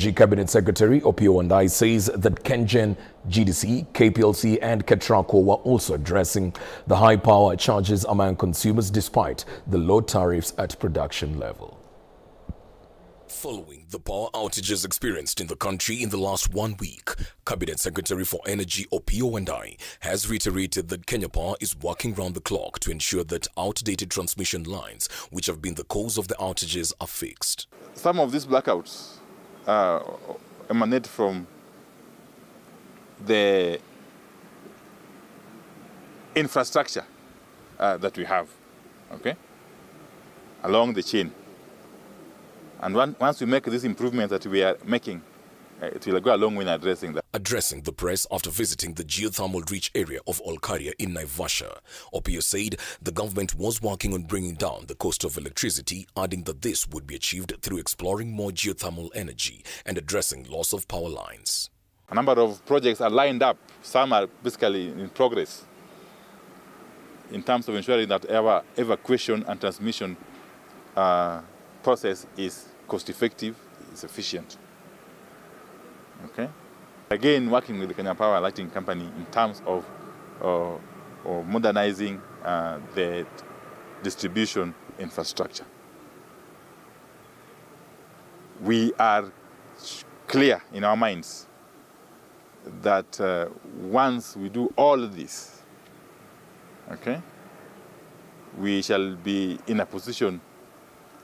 Energy Cabinet Secretary Opiyo Wandayi says that KenGen, GDC, KPLC and Ketraco were also addressing the high power charges among consumers despite the low tariffs at production level. Following the power outages experienced in the country in the last 1 week, Cabinet Secretary for Energy Opiyo Wandayi has reiterated that Kenya Power is working round the clock to ensure that outdated transmission lines, which have been the cause of the outages, are fixed. Some of these blackouts emanate from the infrastructure that we have, okay, along the chain. And once we make this improvement that we are making, it will go a long way in addressing that. Addressing the press after visiting the geothermal-rich area of Olkaria in Naivasha, Opiyo said the government was working on bringing down the cost of electricity, adding that this would be achieved through exploring more geothermal energy and addressing loss of power lines. A number of projects are lined up. Some are basically in progress in terms of ensuring that our evacuation and transmission process is cost-effective, is efficient. Okay. Again, working with the Kenya Power Lighting Company in terms of modernizing the distribution infrastructure. We are clear in our minds that once we do all of this, okay, we shall be in a position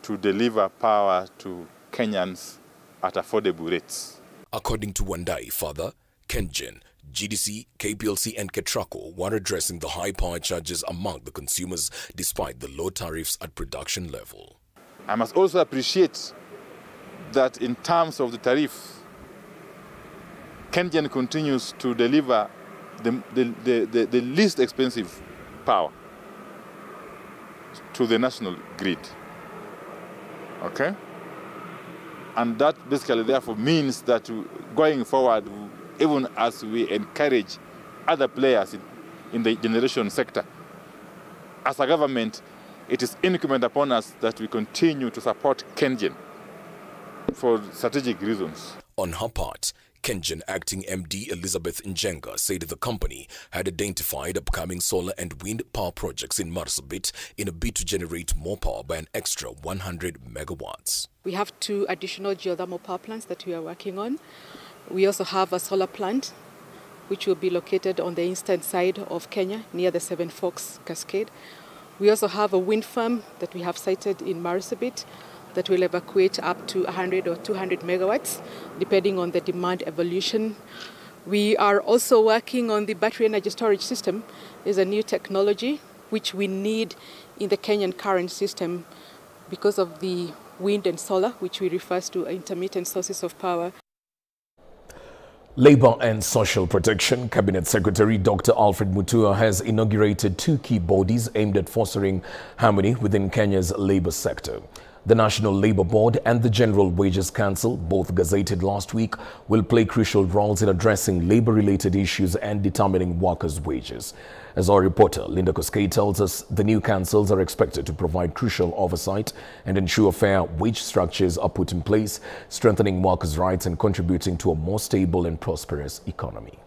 to deliver power to Kenyans at affordable rates. According to Wandayi, further, KenGen, GDC, KPLC and Ketraco were addressing the high power charges among the consumers despite the low tariffs at production level. I must also appreciate that in terms of the tariff, KenGen continues to deliver the least expensive power to the national grid. Okay? And that basically therefore means that going forward, even as we encourage other players in the generation sector, as a government, it is incumbent upon us that we continue to support KenGen for strategic reasons. On her part, KenGen acting MD Elizabeth Njenga said the company had identified upcoming solar and wind power projects in Marsabit in a bid to generate more power by an extra 100 megawatts. We have 2 additional geothermal power plants that we are working on. We also have a solar plant which will be located on the eastern side of Kenya near the Seven Forks Cascade. We also have a wind farm that we have sited in Marsabit that will evacuate up to 100 or 200 megawatts, depending on the demand evolution. We are also working on the battery energy storage system. It's a new technology which we need in the Kenyan current system because of the wind and solar, which we refer to intermittent sources of power. Labour and Social Protection Cabinet Secretary Dr. Alfred Mutua has inaugurated 2 key bodies aimed at fostering harmony within Kenya's labour sector. The National Labour Board and the General Wages Council, both gazetted last week, will play crucial roles in addressing labour-related issues and determining workers' wages. As our reporter Linda Koskei tells us, the new councils are expected to provide crucial oversight and ensure fair wage structures are put in place, strengthening workers' rights and contributing to a more stable and prosperous economy.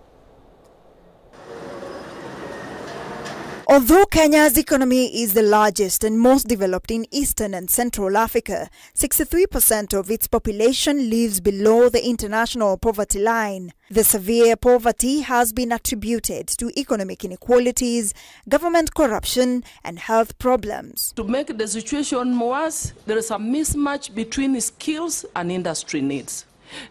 Although Kenya's economy is the largest and most developed in Eastern and Central Africa, 63% of its population lives below the international poverty line. The severe poverty has been attributed to economic inequalities, government corruption, and health problems. To make the situation worse, there is a mismatch between skills and industry needs.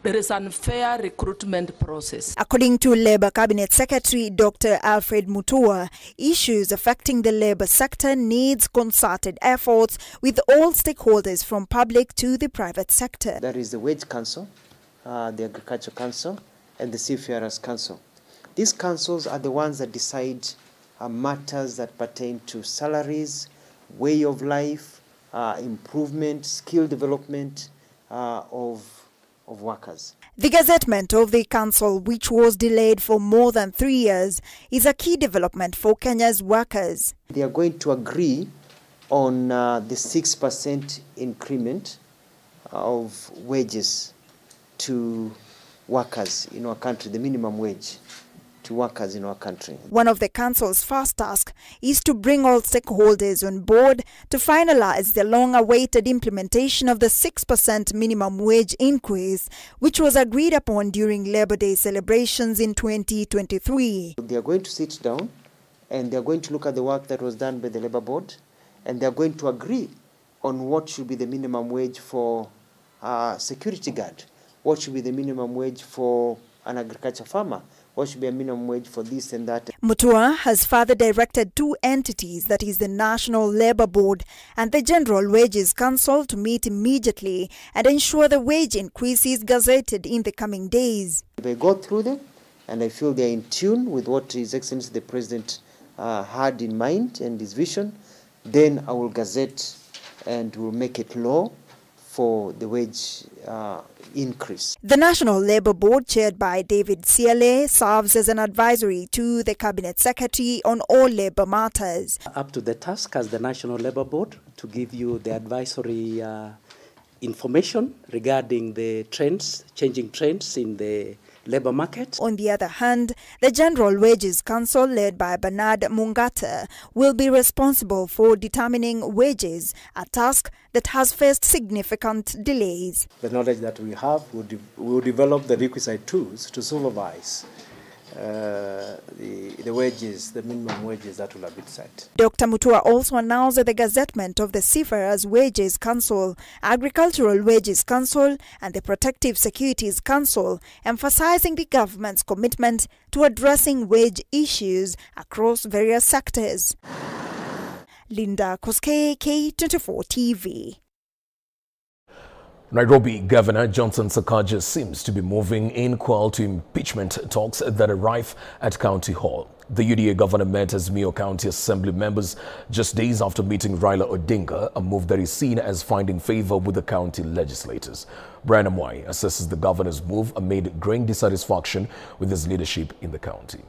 There is an unfair recruitment process. According to Labour Cabinet Secretary Dr. Alfred Mutua, issues affecting the labour sector needs concerted efforts with all stakeholders from public to the private sector. That is the Wage Council, the Agriculture Council, and the Seafarers Council. These councils are the ones that decide matters that pertain to salaries, way of life, improvement, skill development of workers. The gazettement of the council, which was delayed for more than 3 years, is a key development for Kenya's workers. They are going to agree on the 6% increment of wages to workers in our country, the minimum wage to workers in our country. One of the council's first tasks is to bring all stakeholders on board to finalize the long-awaited implementation of the 6% minimum wage increase, which was agreed upon during Labour Day celebrations in 2023. They are going to sit down and they are going to look at the work that was done by the Labour Board, and they are going to agree on what should be the minimum wage for a security guard, what should be the minimum wage for an agriculture farmer, what should be a minimum wage for this and that. Mutua has further directed two entities, that is the National Labour Board and the General Wages Council, to meet immediately and ensure the wage increase is gazetted in the coming days. If I go through them and I feel they are in tune with what His Excellency the President had in mind and his vision, then I will gazette and will make it law for the wage increase. The National Labour Board, chaired by David Siale, serves as an advisory to the Cabinet Secretary on all labour matters. Up to the task as the National Labour Board to give you the advisory information regarding the trends, changing trends in the labour market. On the other hand, the General Wages Council, led by Bernard Mungata, will be responsible for determining wages, a task that has faced significant delays. The knowledge that we have, we will develop the requisite tools to supervise the wages, the minimum wages that will have been set. Dr. Mutua also announced the gazettement of the Seafarers Wages Council, Agricultural Wages Council and the Protective Securities Council, emphasizing the government's commitment to addressing wage issues across various sectors. Linda Koske, K24 TV. Nairobi Governor Johnson Sakaja seems to be moving in quell to impeachment talks that arrive at County Hall. The UDA governor met Azimio County Assembly members just days after meeting Raila Odinga, a move that is seen as finding favor with the county legislators. Brian Amwai assesses the governor's move amid growing dissatisfaction with his leadership in the county.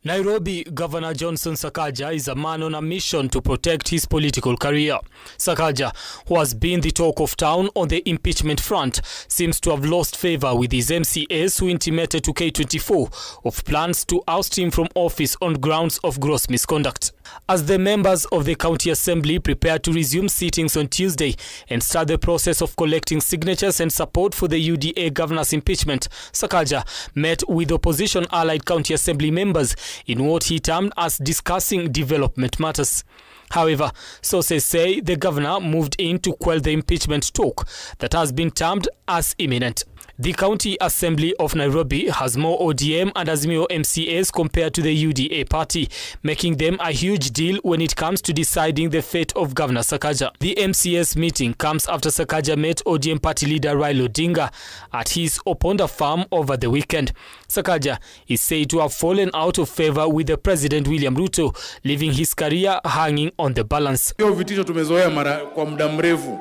Nairobi Governor Johnson Sakaja is a man on a mission to protect his political career. Sakaja, who has been the talk of town on the impeachment front, seems to have lost favor with his MCAs who intimated to K24 of plans to oust him from office on grounds of gross misconduct. As the members of the County Assembly prepare to resume sittings on Tuesday and start the process of collecting signatures and support for the UDA governor's impeachment, Sakaja met with opposition allied County Assembly members in what he termed as discussing development matters. However, sources say the governor moved in to quell the impeachment talk that has been termed as imminent. The County Assembly of Nairobi has more ODM and Azimio MCAs compared to the UDA party, making them a huge deal when it comes to deciding the fate of Governor Sakaja. The MCAs meeting comes after Sakaja met ODM party leader Raila Odinga at his Oponda farm over the weekend. Sakaja is said to have fallen out of favor with the President William Ruto, leaving his career hanging on the balance. Vitisho tumezoea kwa muda mrefu,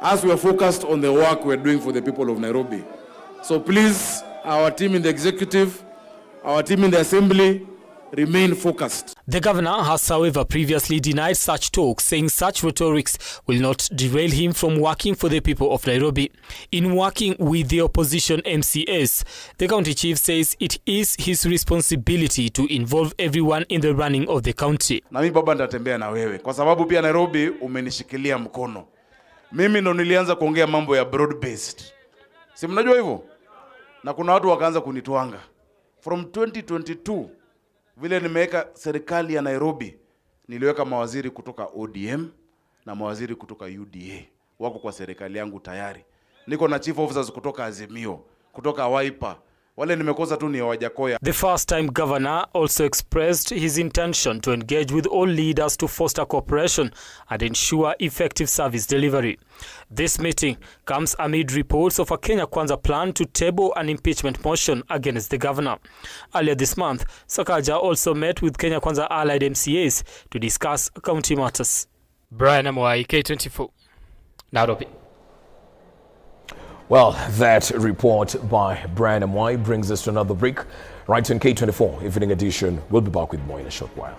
as we are focused on the work we are doing for the people of Nairobi. So please, our team in the executive, our team in the assembly, remain focused. The governor has, however, previously denied such talks, saying such rhetorics will not derail him from working for the people of Nairobi. In working with the opposition MCAs, the county chief says it is his responsibility to involve everyone in the running of the county. Na mimi baba nitatembea na wewe kwa sababu pia Nairobi umenishikilia mkono. Mimi ndo nilianza kuongea mambo ya broad based. Si mnajua hivyo? Na kuna watu wakaanza kunitwanga. From 2022 vile nimeweka serikali ya Nairobi, niliweka mawaziri kutoka ODM na mawaziri kutoka UDA. Wako kwa serikali yangu tayari. Niko na chief officers kutoka Azimio, kutoka Wiper. Wale nimekosa tu ni Wajakoya. The first-time governor also expressed his intention to engage with all leaders to foster cooperation and ensure effective service delivery. This meeting comes amid reports of a Kenya Kwanza plan to table an impeachment motion against the governor. Earlier this month, Sakaja also met with Kenya Kwanza allied MCAs to discuss county matters. Brian Amwai, K24, Nairobi. Well, that report by Brian Amwai brings us to another break. Right on K24 Evening Edition. We'll be back with more in a short while.